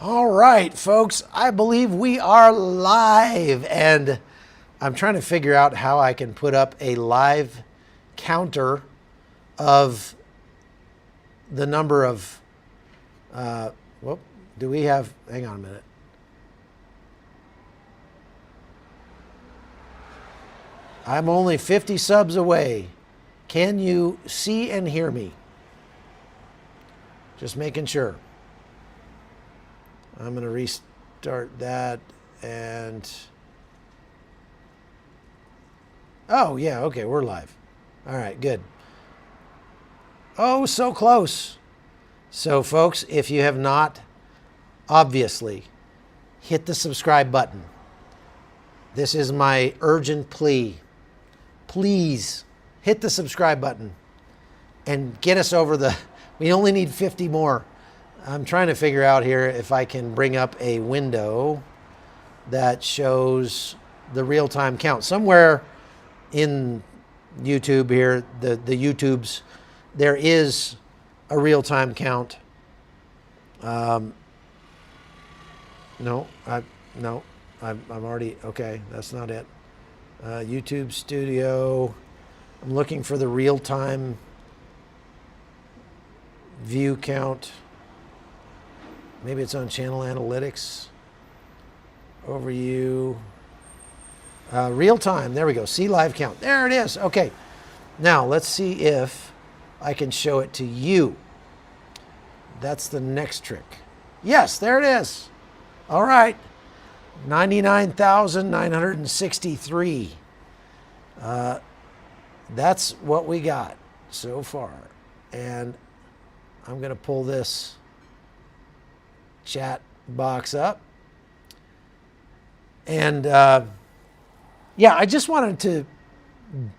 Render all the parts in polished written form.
All right, folks, I believe we are live, and I'm trying to figure out how I can put up a live counter of the number of, do we have, hang on a minute. I'm only 50 subs away. Can you see and hear me? Just making sure. I'm going to restart that and... Oh, yeah, okay, we're live. All right, good. Oh, so close. So, folks, if you have not, obviously, hit the subscribe button. This is my urgent plea. Please hit the subscribe button and get us over the... We only need 50 more. I'm trying to figure out here if I can bring up a window that shows the real-time count. Somewhere in YouTube here, the YouTubes, there is a real-time count. No, I'm already, okay, that's not it. YouTube Studio, I'm looking for the real-time view count. Maybe it's on channel analytics. Overview. Real time. There we go. See live count. There it is. Okay. Now let's see if I can show it to you. That's the next trick. Yes, there it is. All right. 99,963. That's what we got so far. And I'm going to pull this chat box up. And yeah, I just wanted to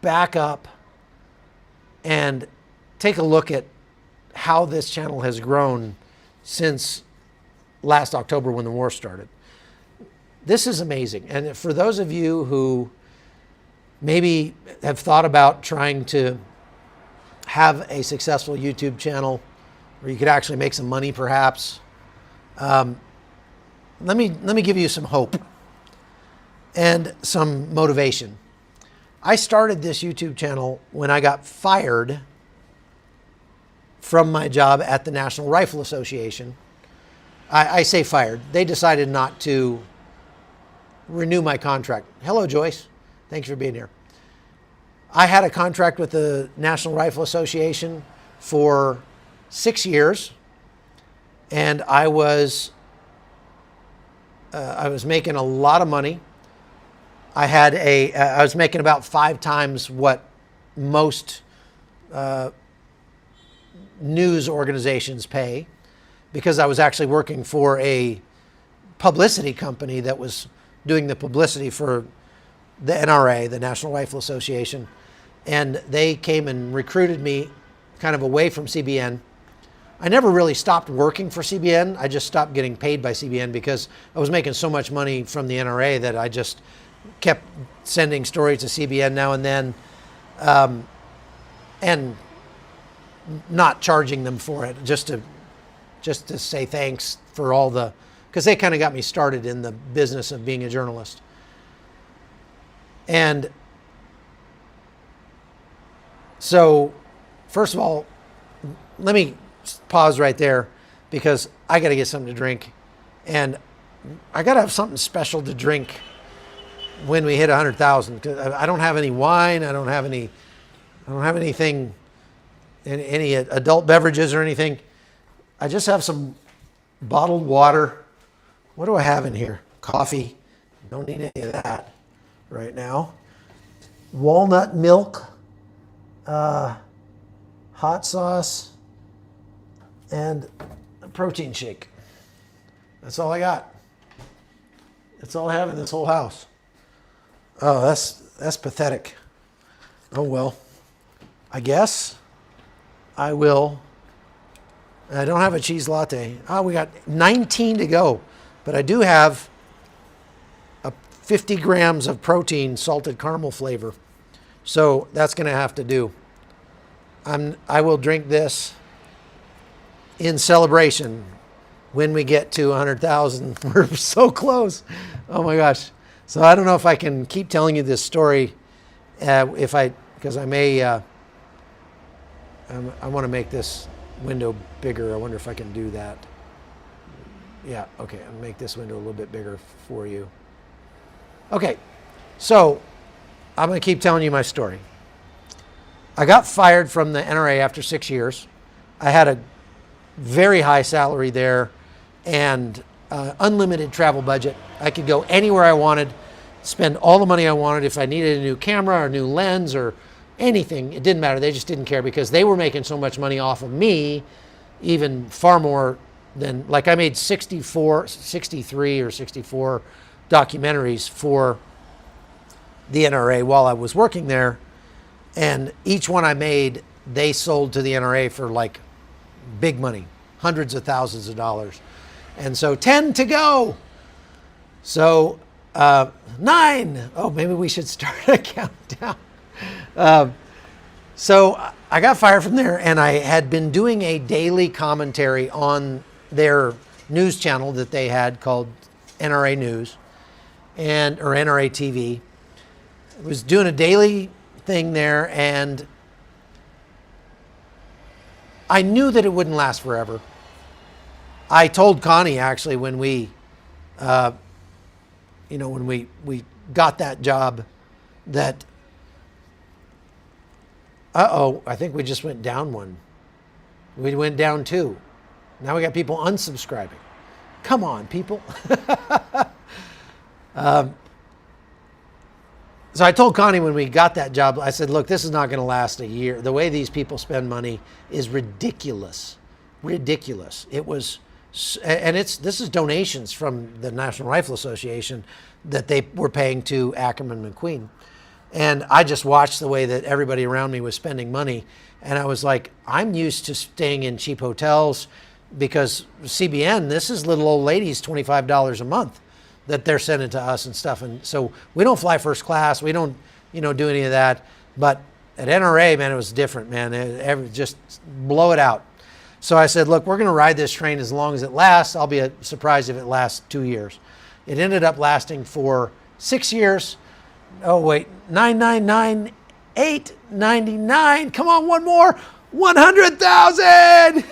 back up and take a look at how this channel has grown since last October when the war started. This is amazing. And for those of you who maybe have thought about trying to have a successful YouTube channel where you could actually make some money perhaps, let me give you some hope and some motivation. I started this YouTube channel when I got fired from my job at the National Rifle Association. I say fired. They decided not to renew my contract. Hello, Joyce. Thanks for being here. I had a contract with the National Rifle Association for 6 years, and I was making a lot of money. I was making about 5 times what most news organizations pay, because I was actually working for a publicity company that was doing the publicity for the NRA, the National Rifle Association, and they came and recruited me kind of away from CBN. I never really stopped working for CBN. I just stopped getting paid by CBN because I was making so much money from the NRA that I just kept sending stories to CBN now and then, and not charging them for it, just to say thanks for all the, because they kind of got me started in the business of being a journalist. And so, first of all, let me pause right there because I got to get something to drink, and I got to have something special to drink when we hit 100,000. I don't have any wine. I don't have anything, any adult beverages or anything. I just have some bottled water. What do I have in here? Coffee. Don't need any of that right now. Walnut milk, hot sauce, and a protein shake. That's all I got. That's all I have in this whole house. Oh, that's pathetic. Oh well. I guess I will. I don't have a cheese latte. Oh, we got 19 to go. But I do have 50 grams of protein, salted caramel flavor. So that's going to have to do. I will drink this in celebration when we get to 100,000. We're so close. Oh my gosh. So I don't know if I can keep telling you this story because I may, I want to make this window bigger. I wonder if I can do that. Yeah, okay, I'll make this window a little bit bigger for you. Okay, so I'm going to keep telling you my story. I got fired from the NRA after 6 years. I had a very high salary there and unlimited travel budget. I could go anywhere I wanted, spend all the money I wanted. If I needed a new camera or a new lens or anything, it didn't matter. They just didn't care because they were making so much money off of me, even far more than, like I made 63 or 64 documentaries for the NRA while I was working there. And each one I made, they sold to the NRA for like big money, hundreds of thousands of dollars. And so 10 to go. So 9. Oh, maybe we should start a countdown. So I got fired from there, and I had been doing a daily commentary on their news channel that they had called NRA News or NRA TV. I was doing a daily thing there, and I knew that it wouldn't last forever. I told Connie actually when we got that job that, I think we just went down one. We went down 2. Now we got people unsubscribing. Come on, people. So I told Connie when we got that job, I said, look, this is not going to last a year. The way these people spend money is ridiculous. Ridiculous. It was, and this is donations from the National Rifle Association that they were paying to Ackerman McQueen. And I just watched the way that everybody around me was spending money. And I was like, I'm used to staying in cheap hotels because CBN, this is little old ladies, $25 a month that they're sending to us and stuff. And so we don't fly first class. We don't, do any of that. But at NRA, man, it was different, man. Just blow it out. So I said, look, we're going to ride this train as long as it lasts. I'll be surprised if it lasts 2 years. It ended up lasting for 6 years. Oh, wait, 999, 899. Come on, one more. 100,000.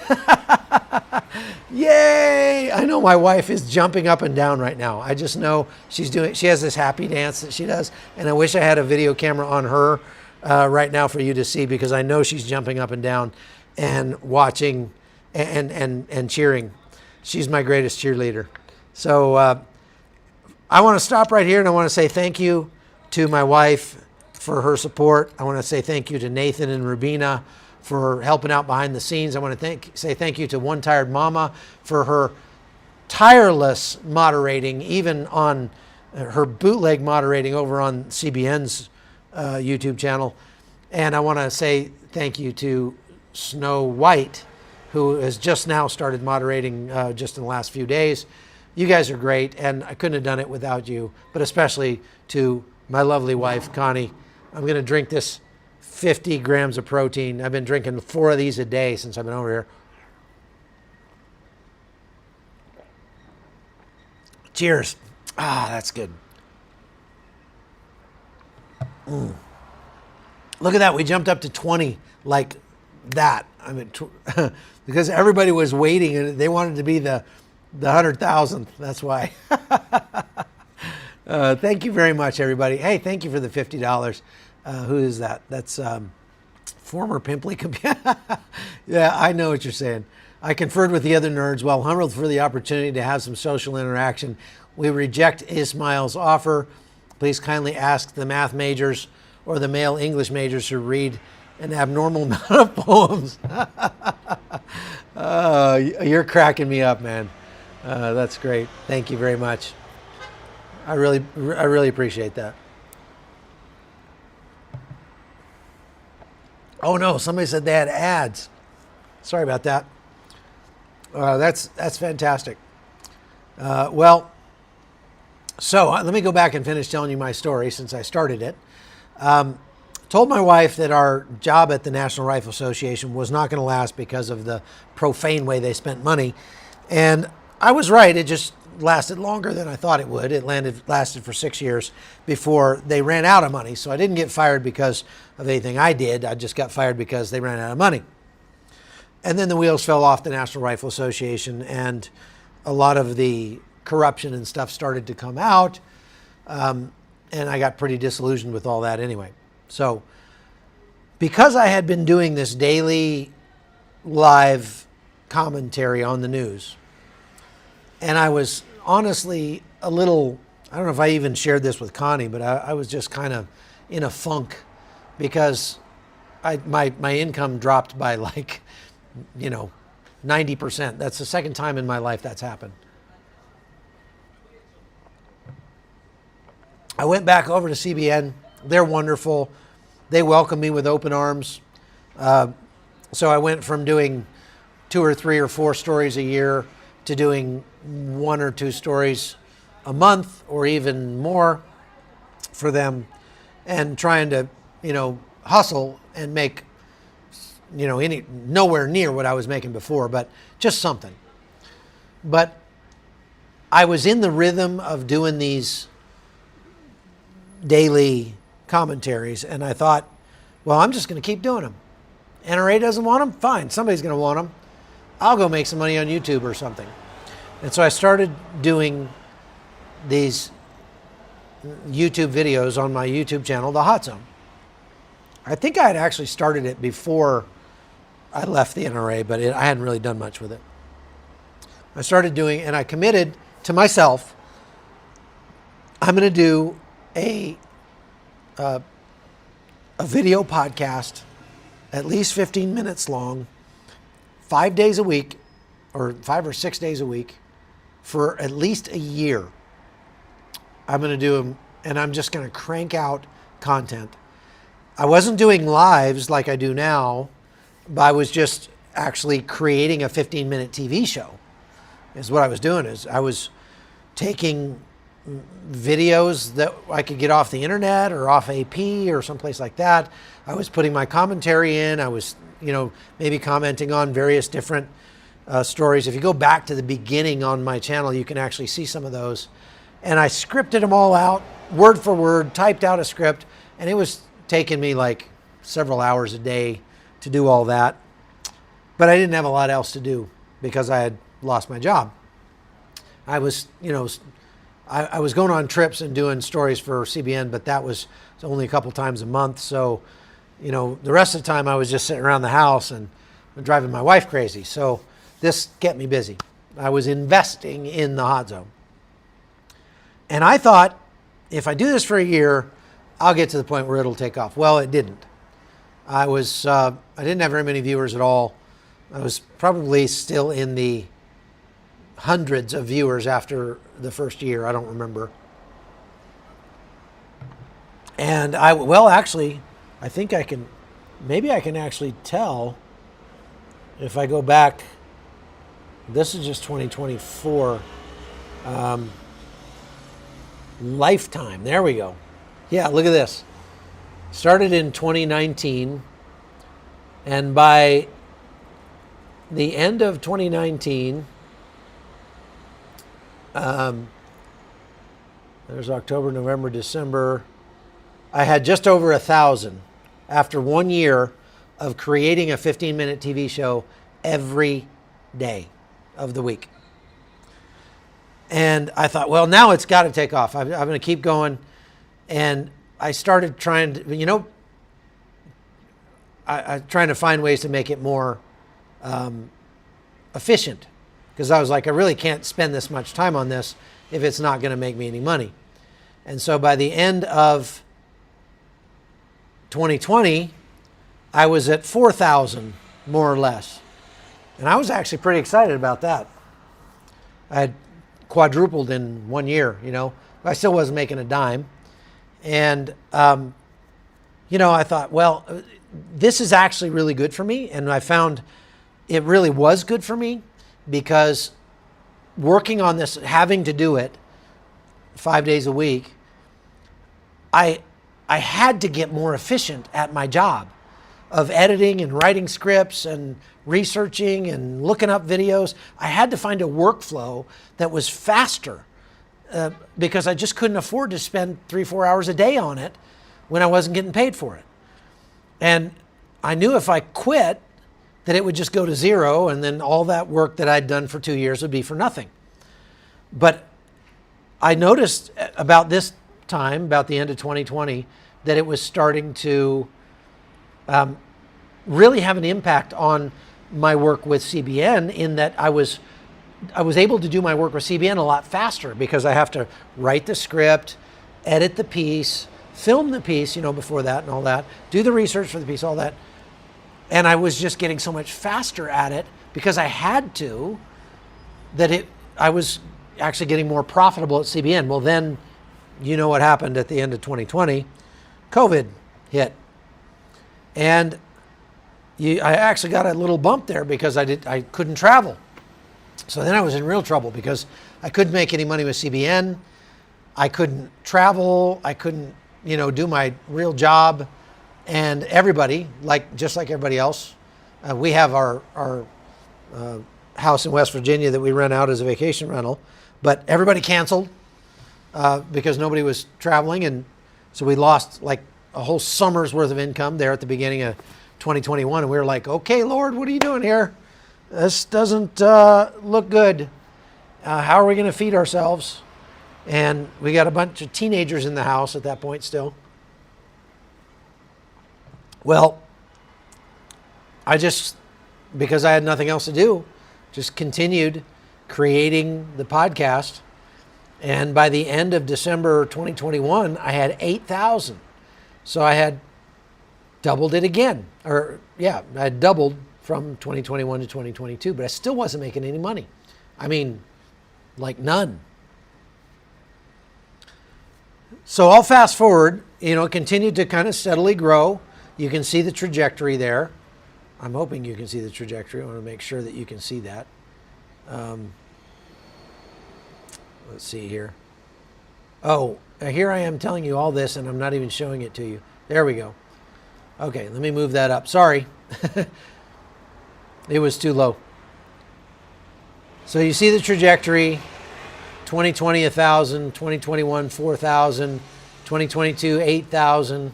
Yay. I know my wife is jumping up and down right now. I just know she has this happy dance that she does. And I wish I had a video camera on her right now for you to see, because I know she's jumping up and down and watching and cheering. She's my greatest cheerleader. So I want to stop right here, and I want to say thank you to my wife for her support. I want to say thank you to Nathan and Rubina for helping out behind the scenes. I want to say thank you to One Tired Mama for her tireless moderating, even on her bootleg moderating over on CBN's YouTube channel. And I want to say thank you to Snow White, who has just now started moderating just in the last few days. You guys are great, and I couldn't have done it without you, but especially to my lovely wife, Connie. I'm going to drink this 50 grams of protein. I've been drinking 4 of these a day since I've been over here. Cheers. Ah, that's good. Look at that. We jumped up to 20 like that. I mean, because everybody was waiting and they wanted to be the 100,000th. That's why. Thank you very much, everybody. Hey, thank you for the $50. Who is that? That's former Pimply. Yeah, I know what you're saying. I conferred with the other nerds while humbled for the opportunity to have some social interaction. We reject Ismail's offer. Please kindly ask the math majors or the male English majors to read an abnormal amount of poems. You're cracking me up, man. That's great. Thank you very much. I really appreciate that. Oh no, somebody said they had ads. Sorry about that. That's fantastic. So let me go back and finish telling you my story since I started it. Told my wife that our job at the National Rifle Association was not going to last because of the profane way they spent money. And I was right. It just lasted longer than I thought it would. It lasted for 6 years before they ran out of money. So I didn't get fired because of anything I did. I just got fired because they ran out of money. And then the wheels fell off the National Rifle Association, and a lot of the corruption and stuff started to come out. And I got pretty disillusioned with all that anyway. So because I had been doing this daily live commentary on the news, and I was honestly a little, I don't know if I even shared this with Connie, but I was just kind of in a funk because my income dropped by 90%. That's the second time in my life that's happened. I went back over to CBN. They're wonderful. They welcomed me with open arms. So I went from doing 2 or 3 or 4 stories a year to doing 1 or 2 stories a month or even more for them, and trying to, hustle and make, nowhere near what I was making before, but just something. But I was in the rhythm of doing these daily commentaries, and I thought, well, I'm just going to keep doing them. NRA doesn't want them? Fine, somebody's going to want them. I'll go make some money on YouTube or something. And so I started doing these YouTube videos on my YouTube channel, The Hot Zone. I think I had actually started it before I left the NRA, but I hadn't really done much with it. I started doing, and I committed to myself, I'm going to do a video podcast at least 15 minutes long, 5 days a week, or 5 or 6 days a week, for at least a year. I'm going to do them, and I'm just going to crank out content. I wasn't doing lives like I do now, but I was just actually creating a 15-minute TV show. Is what I was doing. Is I was taking videos that I could get off the internet or off AP or someplace like that. I was putting my commentary in. I was, maybe commenting on various different stories. If you go back to the beginning on my channel, you can actually see some of those. And I scripted them all out, word for word, typed out a script, and it was taking me like several hours a day to do all that. But I didn't have a lot else to do because I had lost my job. I was, I was going on trips and doing stories for CBN, but that was only a couple times a month. So, the rest of the time I was just sitting around the house and driving my wife crazy. So this kept me busy. I was investing in the Hot Zone. And I thought, if I do this for a year, I'll get to the point where it'll take off. Well, it didn't. I didn't have very many viewers at all. I was probably still in the hundreds of viewers after the first year. I don't remember. And actually, I think maybe I can actually tell if I go back. This is just 2024. Lifetime. There we go. Yeah, look at this. Started in 2019, and by the end of 2019, there's October, November, December, I had just over 1,000 after 1 year of creating a 15-minute TV show every day of the week. And I thought, well, now it's got to take off. I'm going to keep going. And I started trying to, I trying to find ways to make it more efficient, because I was like, I really can't spend this much time on this if it's not going to make me any money. And so by the end of 2020, I was at 4,000 more or less. And I was actually pretty excited about that. I had quadrupled in 1 year, I still wasn't making a dime. And, I thought, well, this is actually really good for me. And I found it really was good for me, because working on this, having to do it 5 days a week, I had to get more efficient at my job. of editing and writing scripts and researching and looking up videos. I had to find a workflow that was faster because I just couldn't afford to spend 3-4 hours a day on it when I wasn't getting paid for it. And I knew if I quit that it would just go to zero, and then all that work that I'd done for 2 years would be for nothing. But I noticed about this time, about the end of 2020, that it was starting to really have an impact on my work with CBN, in that I was able to do my work with CBN a lot faster because I have to write the script, edit the piece, film the piece, before that and all that, do the research for the piece, all that. And I was just getting so much faster at it because I had to, that I was actually getting more profitable at CBN. Well, then, what happened at the end of 2020? COVID hit. And I actually got a little bump there because I couldn't travel. So then I was in real trouble because I couldn't make any money with CBN. I couldn't travel. I couldn't, do my real job. And everybody, just like everybody else, we have our house in West Virginia that we rent out as a vacation rental, but everybody canceled because nobody was traveling. And so we lost like a whole summer's worth of income there at the beginning of 2021. And we were like, okay, Lord, what are you doing here? This doesn't look good. How are we going to feed ourselves? And we got a bunch of teenagers in the house at that point still. Well, because I had nothing else to do, just continued creating the podcast. And by the end of December 2021, I had 8,000. So I had doubled it again. I had doubled from 2021 to 2022, but I still wasn't making any money. I mean, like none. So I'll fast forward, continued to kind of steadily grow. You can see the trajectory there. I'm hoping you can see the trajectory. I want to make sure that you can see that. Let's see here. Oh, here I am telling you all this and I'm not even showing it to you. There we go. Okay, let me move that up. Sorry. It was too low. So you see the trajectory. 2020, 1,000. 2021, 4,000. 2022, 8,000.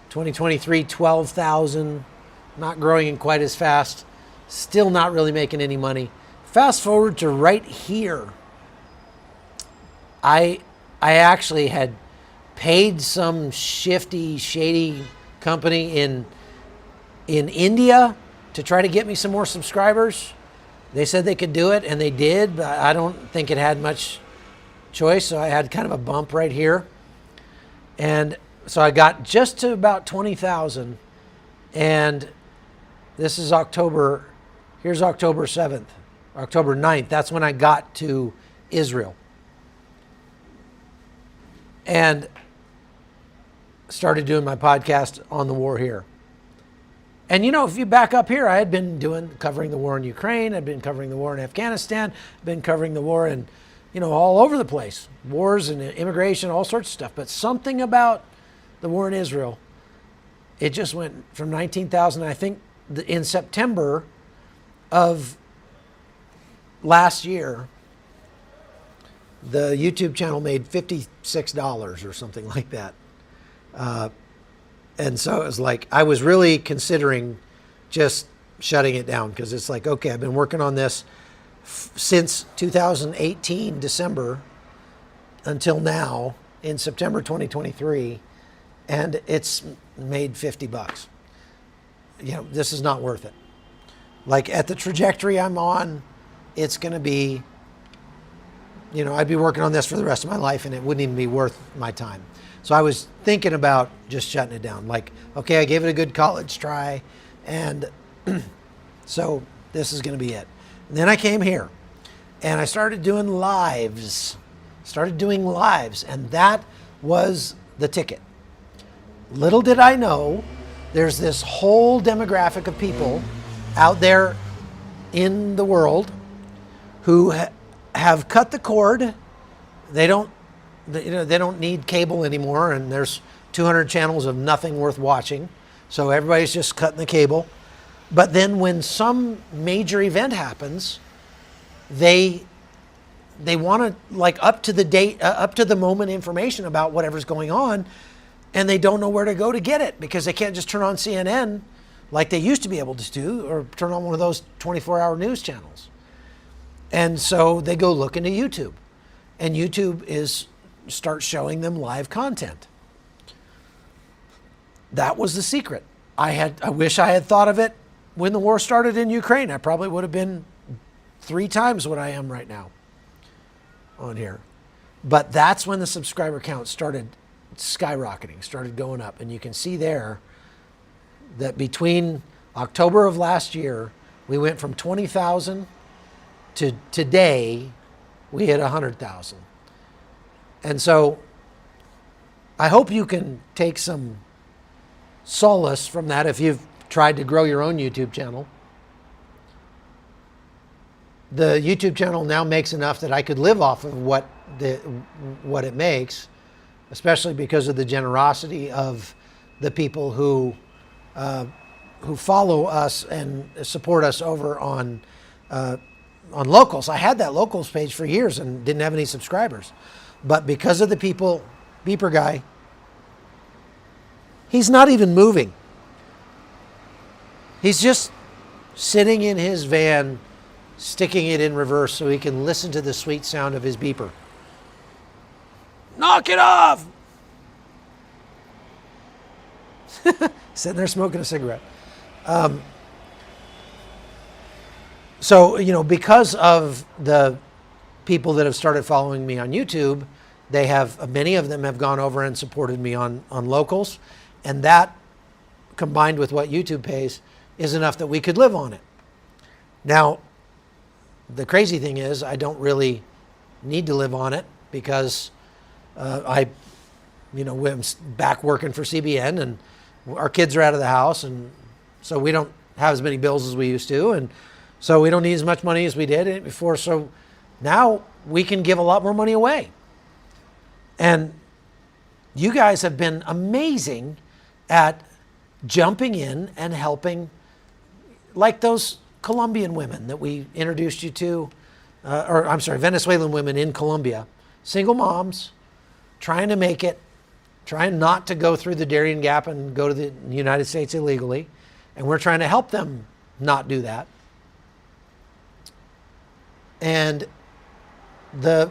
2023, 12,000. Not growing in quite as fast. Still not really making any money. Fast forward to right here. I actually had paid some shady company in India to try to get me some more subscribers. They said they could do it, and they did, but I don't think it had much choice, so I had kind of a bump right here. And so I got just to about 20,000, and this is October. Here's October 7th, October 9th. That's when I got to Israel. And started doing my podcast on the war here. And if you back up here, I had been covering the war in Ukraine. I'd been covering the war in Afghanistan. Been covering the war in, all over the place. Wars and immigration, all sorts of stuff. But something about the war in Israel, it just went from 19,000, I think in September of last year, the YouTube channel made $56 or something like that. And so it was like, I was really considering just shutting it down because it's like, okay, I've been working on this since 2018, December, until now in September 2023, and it's made $50. This is not worth it. Like at the trajectory I'm on, it's going to be, I'd be working on this for the rest of my life and it wouldn't even be worth my time. So I was thinking about just shutting it down. Like, okay, I gave it a good college try, and so this is going to be it. And then I came here, and I started doing lives. And that was the ticket. Little did I know, there's this whole demographic of people out there in the world who have cut the cord. They don't need cable anymore, and there's 200 channels of nothing worth watching. So everybody's just cutting the cable. But then when some major event happens, they want to like up to the date, up to the moment information about whatever's going on, and they don't know where to go to get it because they can't just turn on CNN like they used to be able to do, or turn on one of those 24-hour news channels. And so they go look into YouTube, and YouTube starts showing them live content. That was the secret. I wish I had thought of it when the war started in Ukraine. I probably would have been 3 times what I am right now on here. But that's when the subscriber count started skyrocketing, started going up. And you can see there that between October of last year, we went from 20,000 to today, we hit 100,000. And so I hope you can take some solace from that if you've tried to grow your own YouTube channel. The YouTube channel now makes enough that I could live off of what it makes, especially because of the generosity of the people who follow us and support us over on Locals. I had that Locals page for years and didn't have any subscribers, but because of the people, beeper guy, he's not even moving. He's just sitting in his van, sticking it in reverse so he can listen to the sweet sound of his beeper. Knock it off! Sitting there smoking a cigarette. So, because of the people that have started following me on YouTube, many of them have gone over and supported me on Locals. And that, combined with what YouTube pays, is enough that we could live on it. Now, the crazy thing is I don't really need to live on it because I'm back working for CBN and our kids are out of the house, and so we don't have as many bills as we used to, and so we don't need as much money as we did before. So now we can give a lot more money away. And you guys have been amazing at jumping in and helping, like those Colombian women that we introduced you to, Venezuelan women in Colombia, single moms, trying to make it, trying not to go through the Darien Gap and go to the United States illegally. And we're trying to help them not do that. And the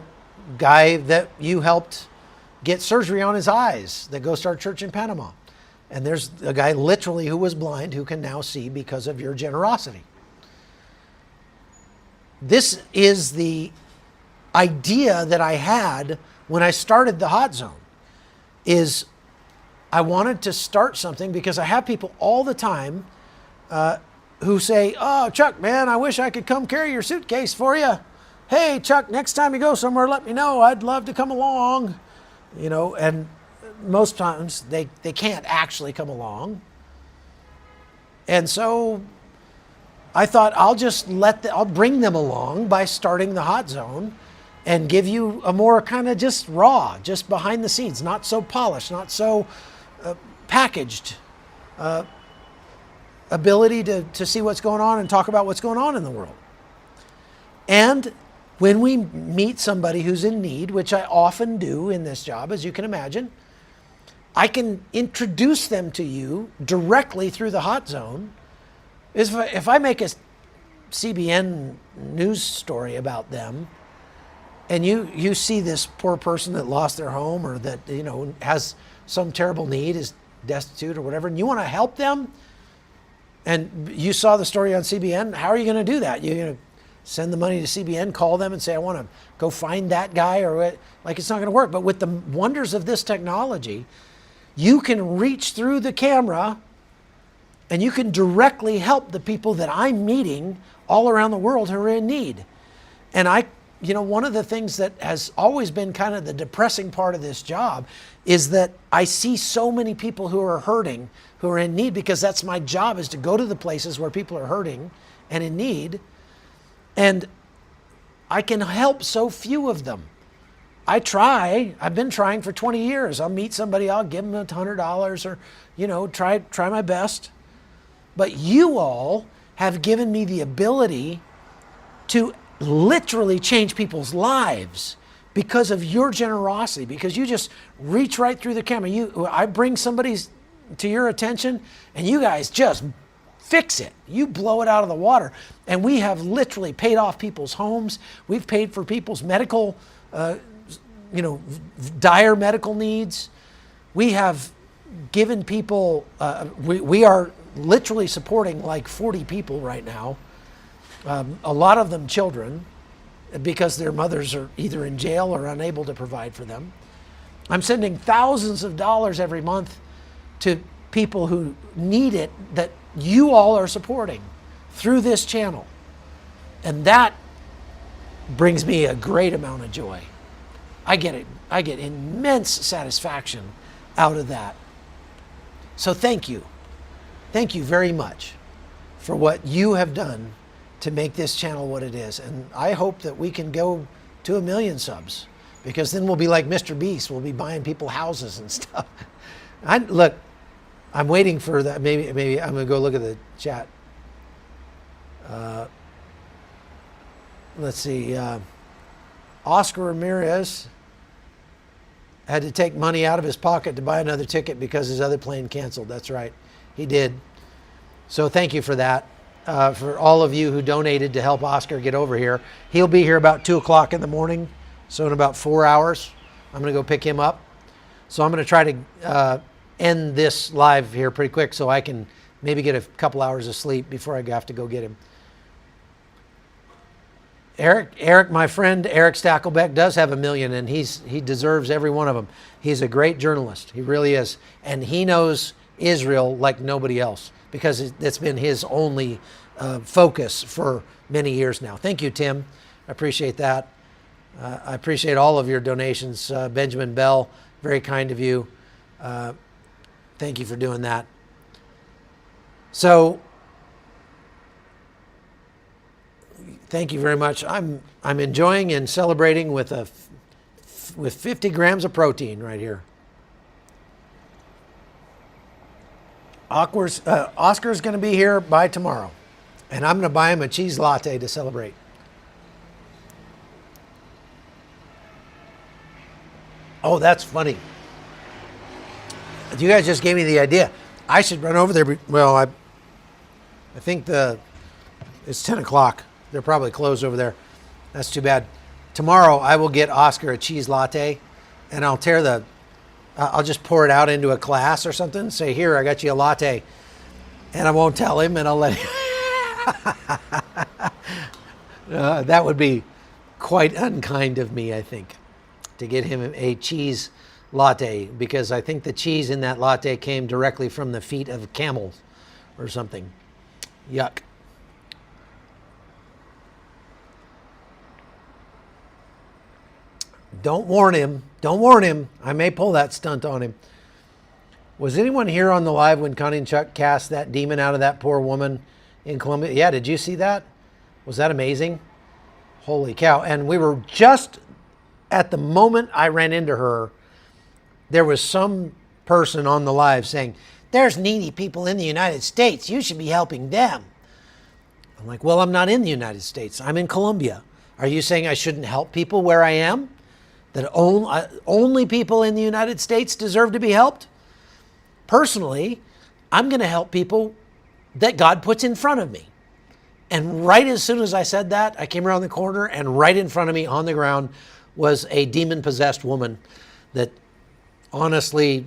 guy that you helped get surgery on his eyes that Ghost Star Church in Panama. And there's a guy literally who was blind who can now see because of your generosity. This is the idea that I had when I started the Hot Zone, is I wanted to start something because I have people all the time who say, "Oh, Chuck, man, I wish I could come carry your suitcase for you. Hey, Chuck, next time you go somewhere, let me know. I'd love to come along." And most times they can't actually come along. And so I thought I'll bring them along by starting the Hot Zone and give you a more kind of just raw, just behind the scenes, not so polished, not so packaged ability to see what's going on and talk about what's going on in the world. And when we meet somebody who's in need, which I often do in this job, as you can imagine, I can introduce them to you directly through the Hot Zone. If I make a CBN news story about them, and you see this poor person that lost their home or that has some terrible need, is destitute or whatever, and you want to help them, and you saw the story on CBN, how are you going to do that? You're going to send the money to CBN, call them and say, "I want to go find that guy," or it's not going to work. But with the wonders of this technology, you can reach through the camera and you can directly help the people that I'm meeting all around the world who are in need. And one of the things that has always been kind of the depressing part of this job is that I see so many people who are hurting, who are in need, because that's my job, is to go to the places where people are hurting and in need. And I can help so few of them. I try. I've been trying for 20 years. I'll meet somebody, I'll give them $100 or, try my best. But you all have given me the ability to literally change people's lives because of your generosity, because you just reach right through the camera. I bring somebody's to your attention and you guys just fix it. You blow it out of the water. And we have literally paid off people's homes. We've paid for people's medical, dire medical needs. We have given people, we are literally supporting like 40 people right now. A lot of them children, because their mothers are either in jail or unable to provide for them. I'm sending thousands of dollars every month to people who need it that you all are supporting through this channel. And that brings me a great amount of joy. I get immense satisfaction out of that. So thank you. Thank you very much for what you have done to make this channel what it is. And I hope that we can go to 1 million subs, because then we'll be like Mr. Beast. We'll be buying people houses and stuff. Look, I'm waiting for that. Maybe I'm going to go look at the chat. Let's see. Oscar Ramirez had to take money out of his pocket to buy another ticket because his other plane canceled. That's right. He did. So thank you for that. For all of you who donated to help Oscar get over here. He'll be here about 2 o'clock in the morning. So in about 4 hours, I'm going to go pick him up. So I'm going to try to end this live here pretty quick so I can maybe get a couple hours of sleep before I have to go get him. Eric, my friend, Eric Stackelbeck does have 1 million, and he deserves every one of them. He's a great journalist. He really is. And he knows Israel like nobody else, because it's been his only focus for many years now. Thank you, Tim. I appreciate that. I appreciate all of your donations. Benjamin Bell, very kind of you. Thank you for doing that. So, thank you very much. I'm enjoying and celebrating with 50 grams of protein right here. Oscar's going to be here by tomorrow, and I'm going to buy him a cheese latte to celebrate. Oh, that's funny. You guys just gave me the idea. I should run over there. Well, I think it's 10 o'clock. They're probably closed over there. That's too bad. Tomorrow I will get Oscar a cheese latte, and I'll just pour it out into a glass or something. Say, here, I got you a latte. And I won't tell him, and I'll let him. That would be quite unkind of me, I think, to get him a cheese latte, because I think the cheese in that latte came directly from the feet of camels or something. Yuck. Don't warn him. Don't warn him. I may pull that stunt on him. Was anyone here on the live when Connie and Chuck cast that demon out of that poor woman in Colombia? Yeah, did you see that? Was that amazing? Holy cow. And we were just at the moment I ran into her, there was some person on the live saying, there's needy people in the United States. You should be helping them. I'm like, well, I'm not in the United States. I'm in Colombia. Are you saying I shouldn't help people where I am? That only people in the United States deserve to be helped? Personally, I'm going to help people that God puts in front of me. And right as soon as I said that, I came around the corner, and right in front of me on the ground was a demon-possessed woman that honestly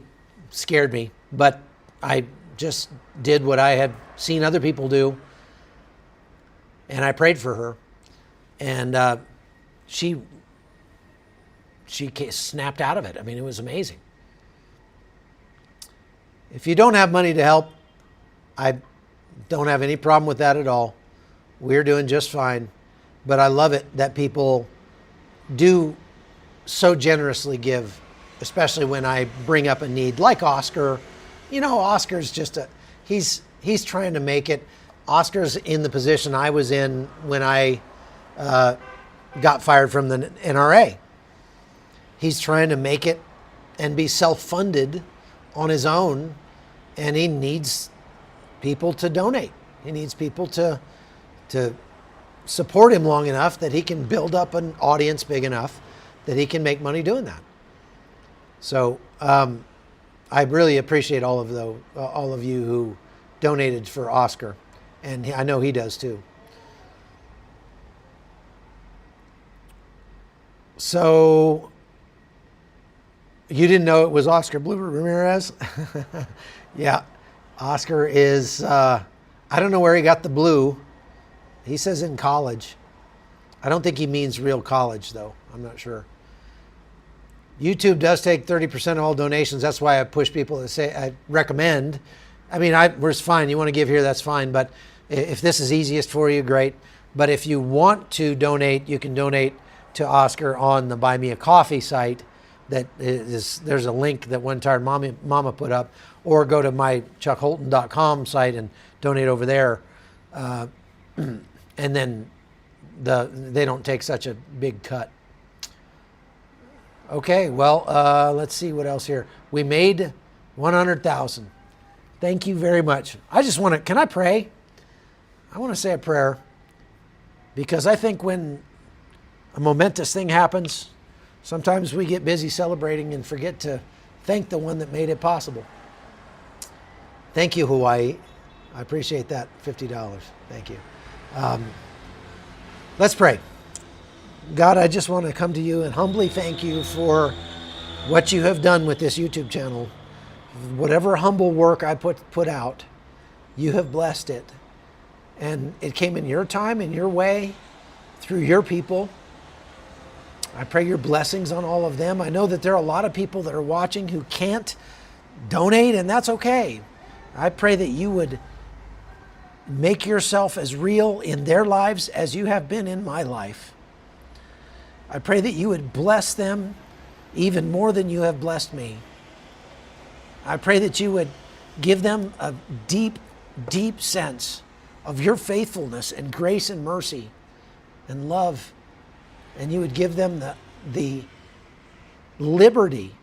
scared me. But I just did what I had seen other people do, and I prayed for her. And she snapped out of it. I mean, it was amazing. If you don't have money to help, I don't have any problem with that at all. We're doing just fine. But I love it that people do so generously give, especially when I bring up a need like Oscar. You know, Oscar's just he's trying to make it. Oscar's in the position I was in when I got fired from the NRA. he's trying to make it and be self-funded on his own, and he needs people to donate. He needs people to support him long enough that he can build up an audience big enough that he can make money doing that. So I really appreciate all of you who donated for Oscar, and I know he does too. So you didn't know it was Oscar Blue Ramirez? Yeah, Oscar is, I don't know where he got the blue. He says in college. I don't think he means real college, though. I'm not sure. YouTube does take 30% of all donations. That's why I push people to say, I recommend. I mean, we're fine. You want to give here, that's fine. But if this is easiest for you, great. But if you want to donate, you can donate to Oscar on the Buy Me a Coffee site. There's a link that One Tired Mama put up, or go to my chuckholton.com site and donate over there. And then they don't take such a big cut. Okay, well, let's see what else here. We made 100,000. Thank you very much. I just want to, can I pray? I want to say a prayer, because I think when a momentous thing happens, sometimes we get busy celebrating and forget to thank the one that made it possible. Thank you, Hawaii. I appreciate that. $50. Thank you. Let's pray. God, I just want to come to you and humbly thank you for what you have done with this YouTube channel. Whatever humble work I put out, you have blessed it. And it came in your time, in your way, through your people. I pray your blessings on all of them. I know that there are a lot of people that are watching who can't donate, and that's okay. I pray that you would make yourself as real in their lives as you have been in my life. I pray that you would bless them even more than you have blessed me. I pray that you would give them a deep, deep sense of your faithfulness and grace and mercy and love. And you would give them the liberty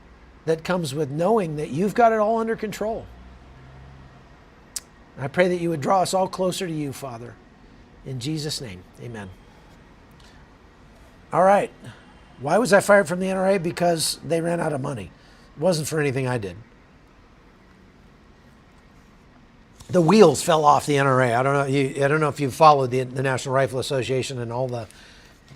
that comes with knowing that you've got it all under control. I pray that you would draw us all closer to you, Father. In Jesus' name, amen. All right. Why was I fired from the NRA? Because they ran out of money. It wasn't for anything I did. The wheels fell off the NRA. I don't know if you've followed the National Rifle Association and all the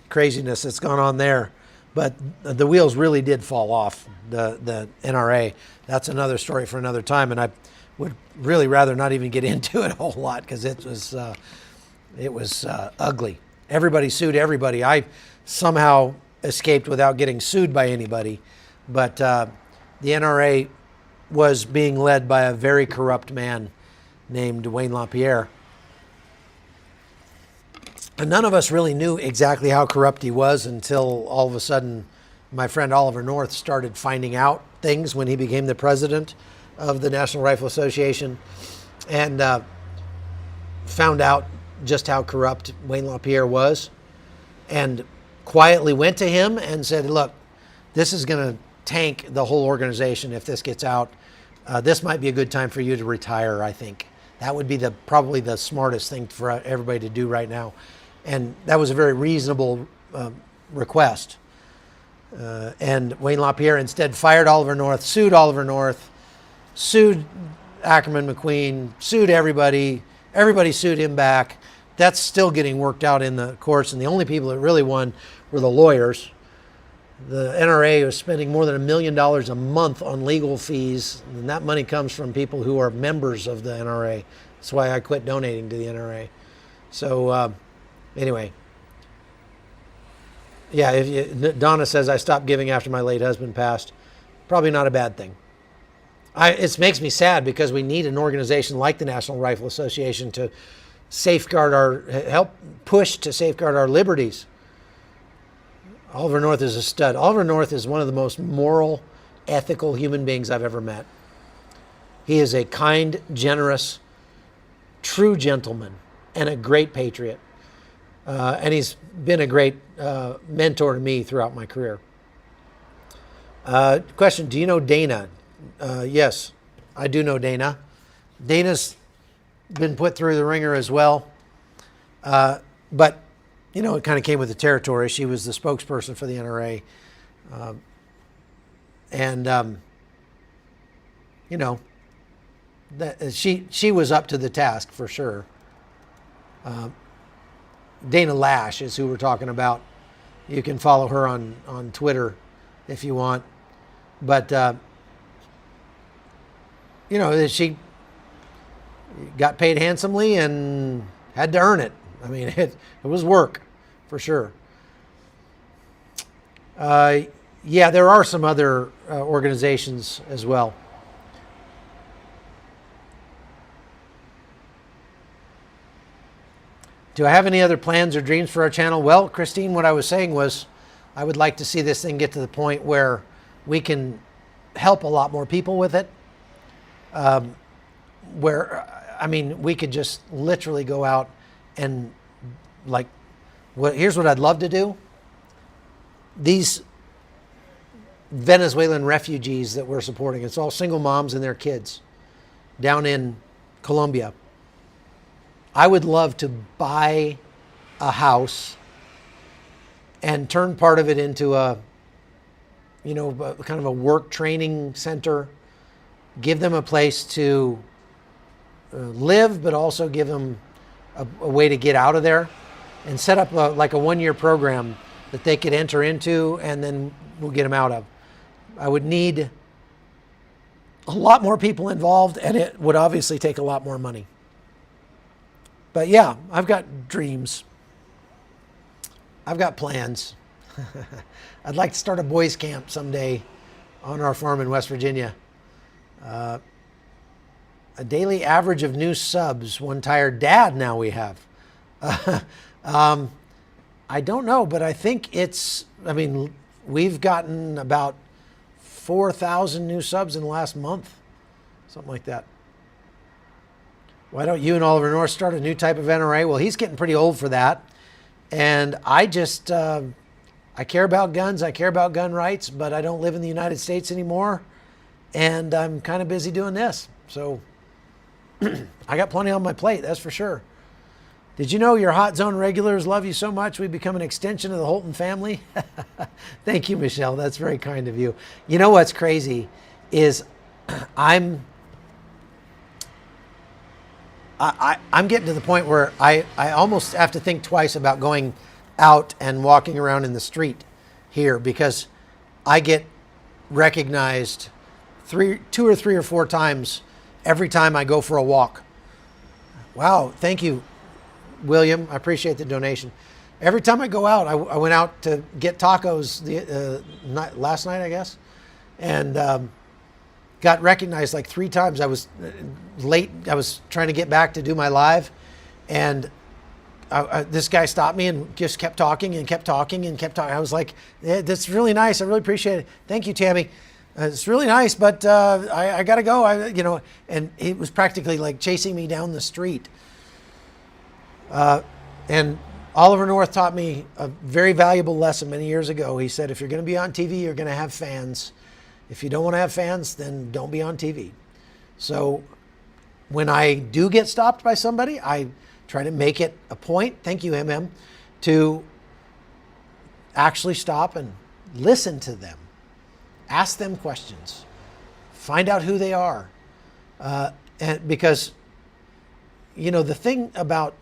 craziness that's gone on there, but the wheels really did fall off the NRA. That's another story for another time, and I would really rather not even get into it a whole lot, because it was ugly. Everybody sued everybody. I somehow escaped without getting sued by anybody, but the NRA was being led by a very corrupt man named Wayne LaPierre. And none of us really knew exactly how corrupt he was until all of a sudden my friend Oliver North started finding out things when he became the president of the National Rifle Association, and found out just how corrupt Wayne LaPierre was, and quietly went to him and said, look, this is going to tank the whole organization if this gets out. This might be a good time for you to retire, I think. That would be probably the smartest thing for everybody to do right now. And that was a very reasonable request. And Wayne LaPierre instead fired Oliver North, sued Ackerman McQueen, sued everybody. Everybody sued him back. That's still getting worked out in the courts, and the only people that really won were the lawyers. The NRA was spending more than $1 million a month on legal fees, and that money comes from people who are members of the NRA. That's why I quit donating to the NRA. So anyway, yeah, Donna says I stopped giving after my late husband passed. Probably not a bad thing. It makes me sad, because we need an organization like the National Rifle Association to help push to safeguard our liberties. Oliver North is a stud. Oliver North is one of the most moral, ethical human beings I've ever met. He is a kind, generous, true gentleman and a great patriot. And he's been a great mentor to me throughout my career. Question, do you know Dana? Yes, I do know Dana. Dana's been put through the ringer as well. But, it kind of came with the territory. She was the spokesperson for the NRA. That she was up to the task for sure. Dana Lash is who we're talking about. You can follow her on Twitter if you want. But, she got paid handsomely and had to earn it. I mean, it was work for sure. Yeah, there are some other organizations as well. Do I have any other plans or dreams for our channel? Well, Christine, what I was saying was I would like to see this thing get to the point where we can help a lot more people with it. We could just literally go out and here's what I'd love to do. These Venezuelan refugees that we're supporting, it's all single moms and their kids down in Colombia. I would love to buy a house and turn part of it into a kind of a work training center, give them a place to live, but also give them a way to get out of there, and set up a 1-year program that they could enter into, and then we'll get them out of. I would need a lot more people involved, and it would obviously take a lot more money. But yeah, I've got dreams. I've got plans. I'd like to start a boys' camp someday on our farm in West Virginia. A daily average of new subs, one tired dad now we have. I don't know, but I think we've gotten about 4,000 new subs in the last month, something like that. Why don't you and Oliver North start a new type of NRA? Well, he's getting pretty old for that. And I just, I care about guns. I care about gun rights, but I don't live in the United States anymore. And I'm kind of busy doing this. So I got plenty on my plate, that's for sure. Did you know your Hot Zone regulars love you so much we've become an extension of the Holton family? Thank you, Michelle. That's very kind of you. You know what's crazy is I'm getting to the point where I almost have to think twice about going out and walking around in the street here, because I get recognized 2 or 3 or 4 times every time I go for a walk. Wow, thank you, William. I appreciate the donation. Every time I go out, I went out to get tacos last night, I guess, and got recognized like 3 times. I was late. I was trying to get back to do my live, and this guy stopped me and just kept talking and kept talking and kept talking. I was like, that's really nice. I really appreciate it. Thank you, Tammy. It's really nice, but I got to go. And he was practically like chasing me down the street. And Oliver North taught me a very valuable lesson many years ago. He said, if you're going to be on TV, you're going to have fans. If you don't want to have fans, then don't be on TV. So when I do get stopped by somebody, I try to make it a point, thank you, MM, to actually stop and listen to them. Ask them questions. Find out who they are. And because, the thing about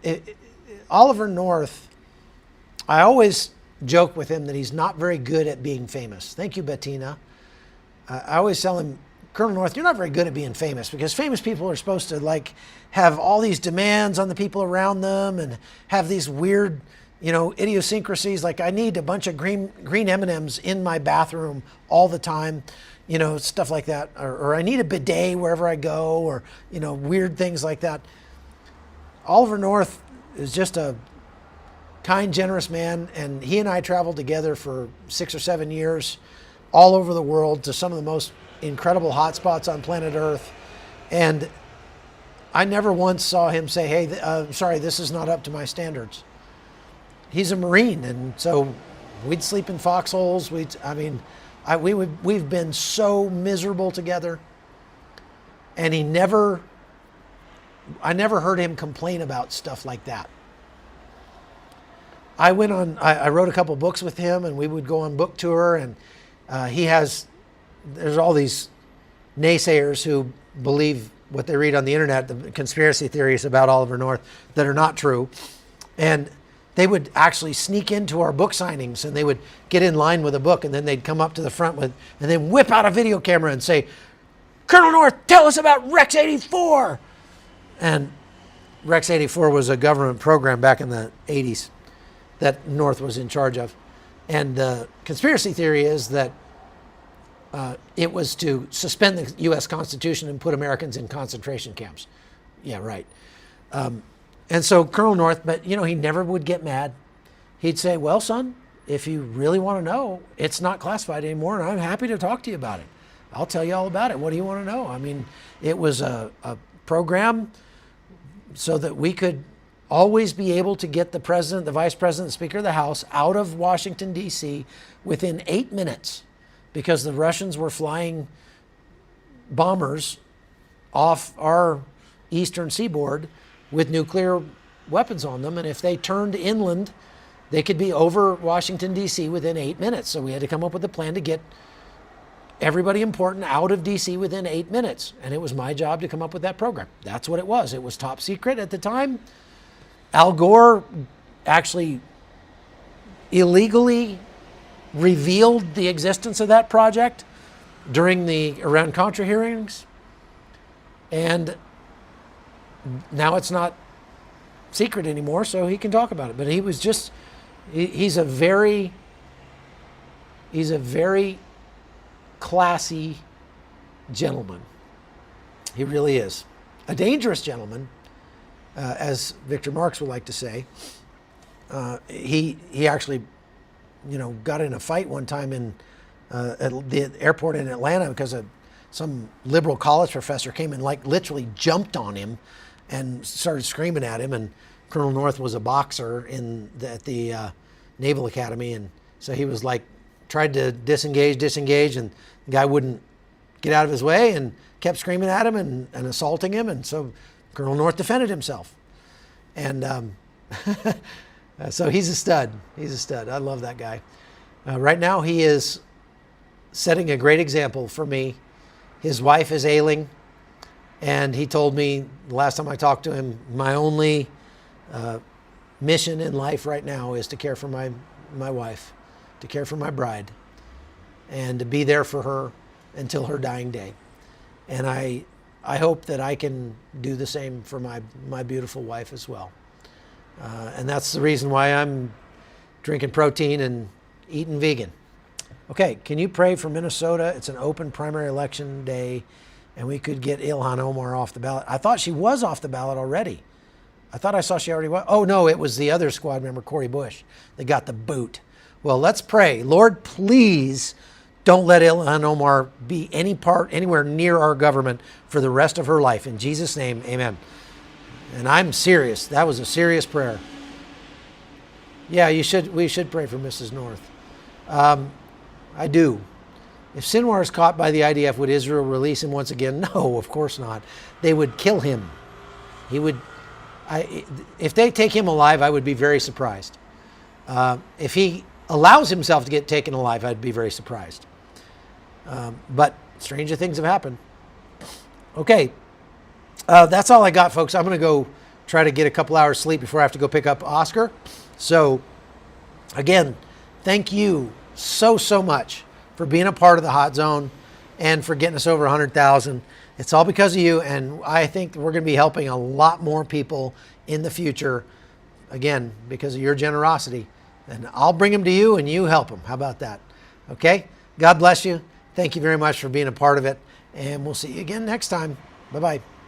Oliver North, I always joke with him that he's not very good at being famous. Thank you, Bettina. I always tell him, Colonel North, you're not very good at being famous, because famous people are supposed to have all these demands on the people around them and have these weird, idiosyncrasies. Like, I need a bunch of green M&Ms in my bathroom all the time, stuff like that. Or I need a bidet wherever I go, or, weird things like that. Oliver North is just a kind, generous man, and he and I traveled together for 6 or 7 years all over the world to some of the most incredible hotspots on planet Earth. And I never once saw him say, hey, sorry, this is not up to my standards. He's a Marine, and so we'd sleep in foxholes. We've been so miserable together. And I never heard him complain about stuff like that. I wrote a couple books with him, and we would go on book tour, and there's all these naysayers who believe what they read on the internet, the conspiracy theories about Oliver North that are not true. And they would actually sneak into our book signings, and they would get in line with a book, and then they'd come up to the front and then whip out a video camera and say, "Colonel North, tell us about Rex 84. And Rex 84 was a government program back in the 80s that North was in charge of. And the conspiracy theory is that it was to suspend the U.S. Constitution and put Americans in concentration camps. Yeah, right. And so Colonel North, but he never would get mad. He'd say, "Well, son, if you really want to know, it's not classified anymore, and I'm happy to talk to you about it. I'll tell you all about it. What do you want to know?" I mean, it was a program so that we could always be able to get the president, the vice president, the speaker of the House out of Washington, D.C. within 8 minutes, because the Russians were flying bombers off our eastern seaboard with nuclear weapons on them. And if they turned inland, they could be over Washington, D.C. within 8 minutes. So we had to come up with a plan to get everybody important out of D.C. within 8 minutes. And it was my job to come up with that program. That's what it was. It was top secret at the time. Al Gore actually illegally revealed the existence of that project during the Iran-Contra hearings. And now it's not secret anymore, so he can talk about it. But he was just, he's a very classy gentleman. He really is. A dangerous gentleman, as Victor Marx would like to say. He actually, got in a fight one time at the airport in Atlanta because some liberal college professor came and literally jumped on him and started screaming at him. And Colonel North was a boxer at the Naval Academy, and so he was tried to disengage, and the guy wouldn't get out of his way and kept screaming at him and assaulting him. And so Colonel North defended himself. And so he's a stud. He's a stud. I love that guy. Right now he is setting a great example for me. His wife is ailing, and he told me the last time I talked to him, my only mission in life right now is to care for my wife, to care for my bride, and to be there for her until her dying day. And I hope that I can do the same for my beautiful wife as well. And that's the reason why I'm drinking protein and eating vegan. Okay, can you pray for Minnesota? It's an open primary election day, and we could get Ilhan Omar off the ballot. I thought she was off the ballot already. I thought I saw she already was. Oh, no, it was the other squad member, Cori Bush, that got the boot. Well, let's pray. Lord, please don't let Ilhan Omar be anywhere near our government for the rest of her life. In Jesus' name, amen. And I'm serious. That was a serious prayer. Yeah, we should pray for Mrs. North. I do. If Sinwar is caught by the IDF, would Israel release him once again? No, of course not. They would kill him. If they take him alive, I would be very surprised. If he allows himself to get taken alive, I'd be very surprised. But stranger things have happened. Okay, that's all I got, folks. I'm going to go try to get a couple hours sleep before I have to go pick up Oscar. So, again, thank you so much for being a part of the Hot Zone and for getting us over 100,000. It's all because of you, and I think we're going to be helping a lot more people in the future, again, because of your generosity. And I'll bring them to you, and you help them. How about that? Okay? God bless you. Thank you very much for being a part of it, and we'll see you again next time. Bye-bye.